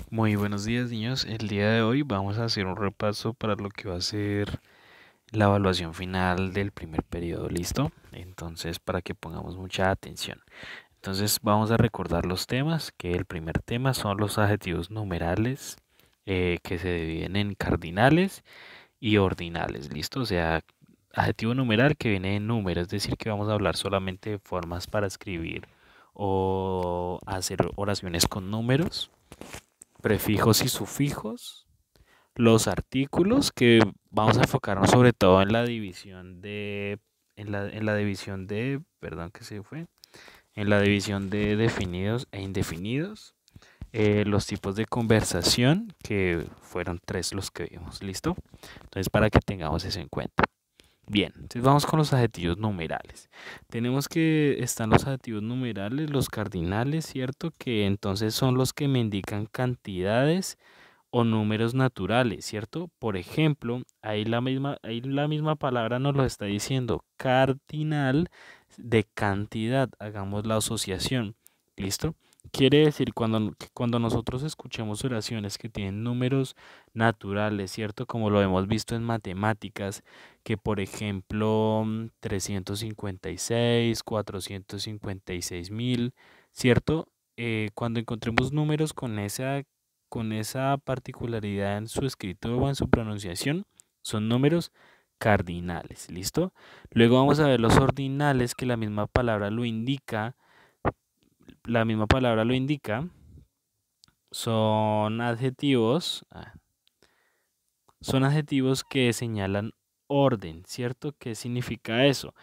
Muy buenos días, niños. El día de hoy vamos a hacer un repaso para lo que va a ser la evaluación final del primer periodo. ¿Listo? Entonces, para que pongamos mucha atención. Entonces, vamos a recordar los temas, que el primer tema son los adjetivos numerales, que se dividen en cardinales y ordinales. ¿Listo? O sea, adjetivo numeral que viene en número, es decir, que vamos a hablar solamente de formas para escribir o hacer oraciones con números, prefijos y sufijos, los artículos, que vamos a enfocarnos sobre todo en la división de, en la división de, perdón que se fue, en la división de definidos e indefinidos, los tipos de conversación, que fueron tres los que vimos, ¿listo? Entonces, para que tengamos eso en cuenta. Bien, entonces vamos con los adjetivos numerales. Tenemos que están los adjetivos numerales, los cardinales, ¿cierto? Que entonces son los que me indican cantidades o números naturales, ¿cierto? Por ejemplo, ahí la misma palabra nos lo está diciendo, cardinal de cantidad. Hagamos la asociación, ¿listo? Quiere decir que cuando nosotros escuchemos oraciones que tienen números naturales, ¿cierto? Como lo hemos visto en matemáticas, que por ejemplo 356, 456.000, ¿cierto? Cuando encontremos números con esa particularidad en su escrito o en su pronunciación, son números cardinales, ¿listo? Luego vamos a ver los ordinales, que la misma palabra lo indica, son adjetivos, son adjetivos que señalan orden, ¿cierto? ¿Qué significa eso?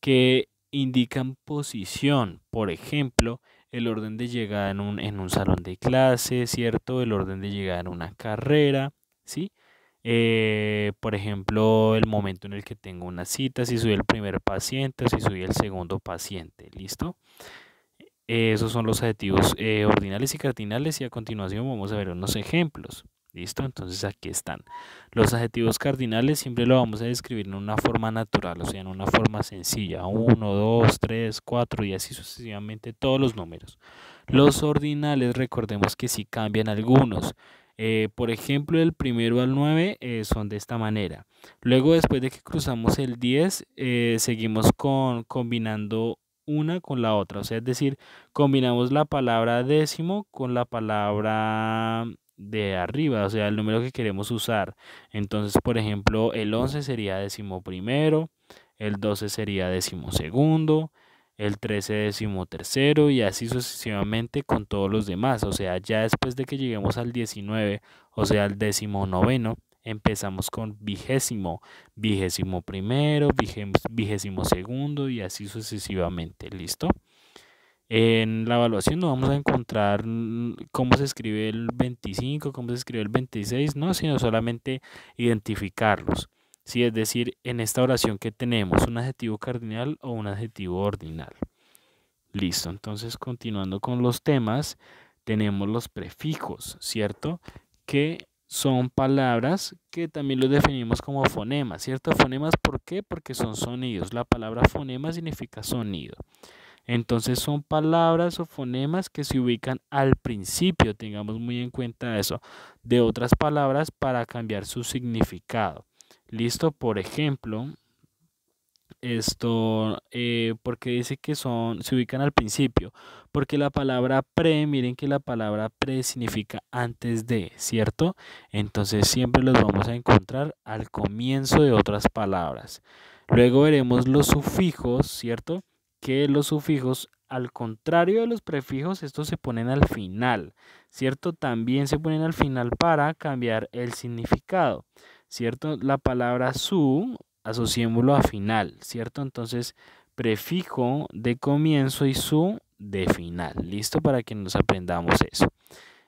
Que indican posición. Por ejemplo, el orden de llegada en un salón de clase, ¿cierto? El orden de llegada en una carrera, ¿sí? Por ejemplo, el momento en el que tengo una cita, si soy el primer paciente o si soy el segundo paciente, ¿listo? Esos son los adjetivos ordinales y cardinales, y a continuación vamos a ver unos ejemplos. ¿Listo? Entonces aquí están. Los adjetivos cardinales siempre lo vamos a describir en una forma natural, o sea, en una forma sencilla. 1, 2, 3, 4 y así sucesivamente todos los números. Los ordinales, recordemos que sí cambian algunos. Por ejemplo, el primero al 9 son de esta manera. Luego, después de que cruzamos el 10, seguimos combinando una con la otra. O sea, es decir, combinamos la palabra décimo con la palabra de arriba, o sea, el número que queremos usar. Entonces, por ejemplo, el 11 sería décimo primero, el 12 sería décimo segundo, el 13 décimo tercero y así sucesivamente con todos los demás. O sea, ya después de que lleguemos al 19, o sea, al décimo noveno, empezamos con vigésimo, vigésimo primero, vigésimo segundo y así sucesivamente. ¿Listo? En la evaluación no vamos a encontrar cómo se escribe el 25, cómo se escribe el 26, no, sino solamente identificarlos. Sí, es decir, en esta oración que tenemos un adjetivo cardinal o un adjetivo ordinal. Listo, entonces continuando con los temas, tenemos los prefijos, ¿cierto? Que son palabras que también los definimos como fonemas, ¿cierto? Fonemas, ¿por qué? Porque son sonidos. La palabra fonema significa sonido. Entonces son palabras o fonemas que se ubican al principio, tengamos muy en cuenta eso, de otras palabras para cambiar su significado. ¿Listo? Por ejemplo, esto, porque dice que se ubican al principio, porque la palabra pre, miren que la palabra pre significa antes de, ¿cierto? Entonces siempre los vamos a encontrar al comienzo de otras palabras. Luego veremos los sufijos, ¿cierto? Que los sufijos, al contrario de los prefijos, estos se ponen al final, ¿cierto? También se ponen al final para cambiar el significado, ¿cierto? La palabra su, asociémoslo a final, ¿cierto? Entonces, prefijo de comienzo y su de final. ¿Listo? Para que nos aprendamos eso.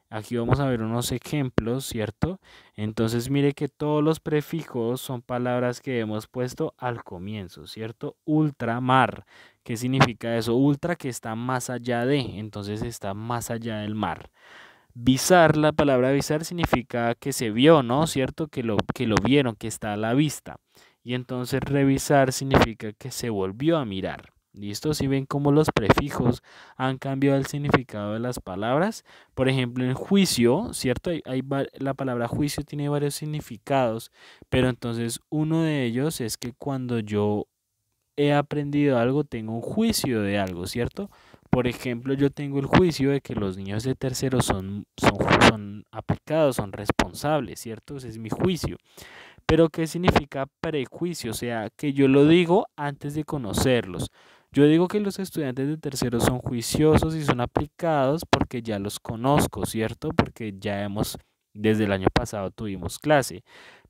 Aquí vamos a ver unos ejemplos, ¿cierto? Entonces, mire que todos los prefijos son palabras que hemos puesto al comienzo, ¿cierto? Ultramar. ¿Qué significa eso? Ultra, que está más allá de, entonces está más allá del mar. Visar, la palabra visar significa que se vio, ¿no? ¿Cierto? Que lo vieron, que está a la vista. Y entonces revisar significa que se volvió a mirar. ¿Listo? Si ven cómo los prefijos han cambiado el significado de las palabras. Por ejemplo, en juicio, ¿cierto? La palabra juicio tiene varios significados, pero entonces uno de ellos es que cuando yo he aprendido algo, tengo un juicio de algo, ¿cierto? Por ejemplo, yo tengo el juicio de que los niños de tercero son aplicados, son responsables, ¿cierto? Ese es mi juicio. Pero ¿qué significa prejuicio? O sea, que yo lo digo antes de conocerlos. Yo digo que los estudiantes de tercero son juiciosos y son aplicados porque ya los conozco, ¿cierto? Porque desde el año pasado tuvimos clase.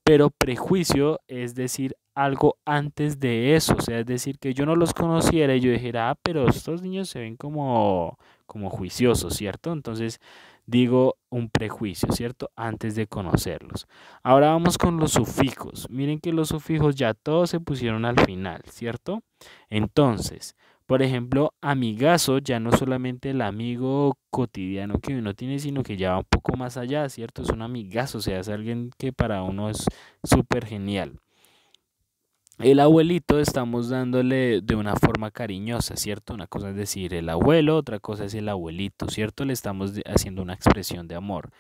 Pero prejuicio es decir algo antes de eso, o sea, es decir que yo no los conociera y yo dijera, pero estos niños se ven como juiciosos, ¿cierto? Entonces digo un prejuicio, ¿cierto? Antes de conocerlos. Ahora vamos con los sufijos. Miren que los sufijos ya todos se pusieron al final, ¿cierto? Entonces, por ejemplo, amigazo ya no solamente el amigo cotidiano que uno tiene, sino que ya va un poco más allá, ¿cierto? Es un amigazo, o sea, es alguien que para uno es súper genial. El abuelito estamos dándole de una forma cariñosa, ¿cierto? Una cosa es decir el abuelo, otra cosa es el abuelito, ¿cierto? Le estamos haciendo una expresión de amor.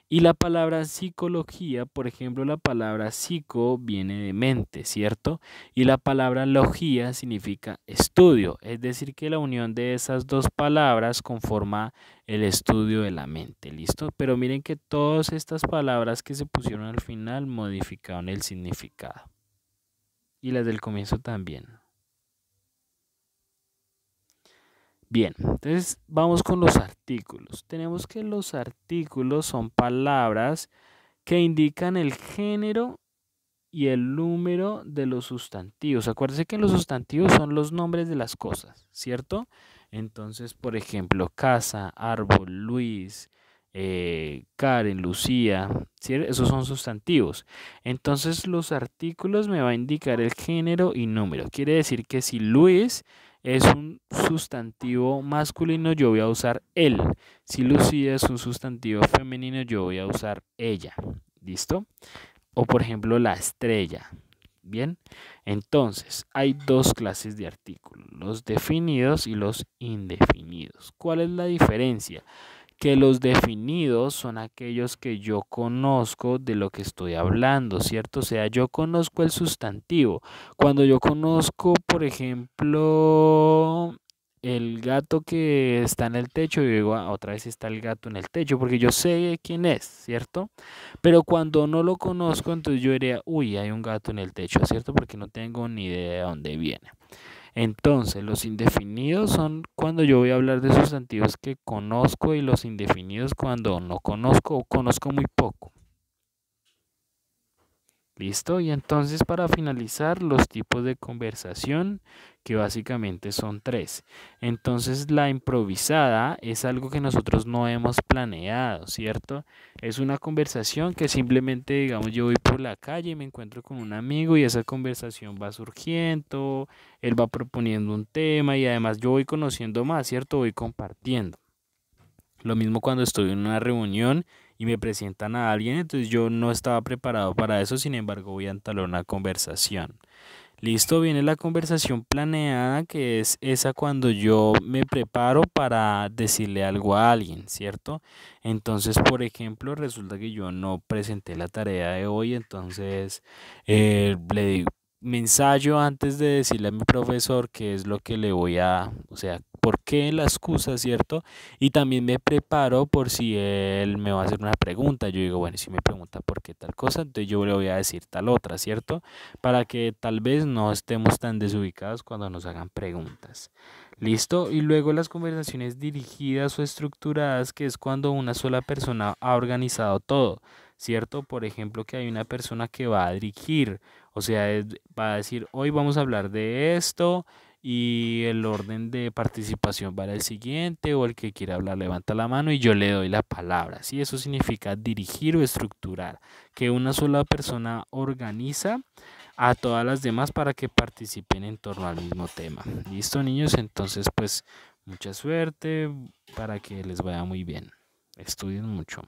Y la palabra psicología, por ejemplo, la palabra psico viene de mente, ¿cierto? Y la palabra logía significa estudio, es decir, que la unión de esas dos palabras conforma el estudio de la mente, ¿listo? Pero miren que todas estas palabras que se pusieron al final modificaron el significado. Y las del comienzo también. Bien, entonces vamos con los artículos. Tenemos que los artículos son palabras que indican el género y el número de los sustantivos. Acuérdense que los sustantivos son los nombres de las cosas, ¿cierto? Entonces, por ejemplo, casa, árbol, Luis, Karen, Lucía, ¿cierto? Esos son sustantivos. Entonces, los artículos me va a indicar el género y número. Quiere decir que si Luis es un sustantivo masculino, yo voy a usar él. Si Lucía es un sustantivo femenino, yo voy a usar ella. ¿Listo? O por ejemplo la estrella. Bien, entonces hay dos clases de artículos, los definidos y los indefinidos. ¿Cuál es la diferencia? Que los definidos son aquellos que yo conozco de lo que estoy hablando, ¿cierto? O sea, yo conozco el sustantivo. Cuando yo conozco, por ejemplo, el gato que está en el techo, yo digo, otra vez está el gato en el techo, porque yo sé quién es, ¿cierto? Pero cuando no lo conozco, entonces yo diría, uy, hay un gato en el techo, ¿cierto? Porque no tengo ni idea de dónde viene. Entonces, los indefinidos son cuando yo voy a hablar de sustantivos que conozco y los indefinidos cuando no conozco o conozco muy poco. ¿Listo? Y entonces para finalizar, los tipos de conversación, que básicamente son tres. Entonces la improvisada es algo que nosotros no hemos planeado, ¿cierto? Es una conversación que simplemente, digamos, yo voy por la calle y me encuentro con un amigo y esa conversación va surgiendo, él va proponiendo un tema y además yo voy conociendo más, ¿cierto? Voy compartiendo. Lo mismo cuando estoy en una reunión y me presentan a alguien, entonces yo no estaba preparado para eso, sin embargo voy a entablar una conversación. Listo, viene la conversación planeada, que es esa cuando yo me preparo para decirle algo a alguien, ¿cierto? Entonces, por ejemplo, resulta que yo no presenté la tarea de hoy, entonces le digo, me ensayo antes de decirle a mi profesor qué es lo que le voy a, o sea, por qué la excusa, ¿cierto? Y también me preparo por si él me va a hacer una pregunta. Yo digo, bueno, si me pregunta por qué tal cosa, entonces yo le voy a decir tal otra, ¿cierto? Para que tal vez no estemos tan desubicados cuando nos hagan preguntas. ¿Listo? Y luego las conversaciones dirigidas o estructuradas, que es cuando una sola persona ha organizado todo, ¿cierto? Por ejemplo, que hay una persona que va a dirigir, o sea, va a decir, hoy vamos a hablar de esto y el orden de participación para el siguiente, o el que quiera hablar levanta la mano y yo le doy la palabra, ¿sí? Eso significa dirigir o estructurar, que una sola persona organiza a todas las demás para que participen en torno al mismo tema. ¿Listo, niños? Entonces, pues, mucha suerte para que les vaya muy bien. Estudien mucho.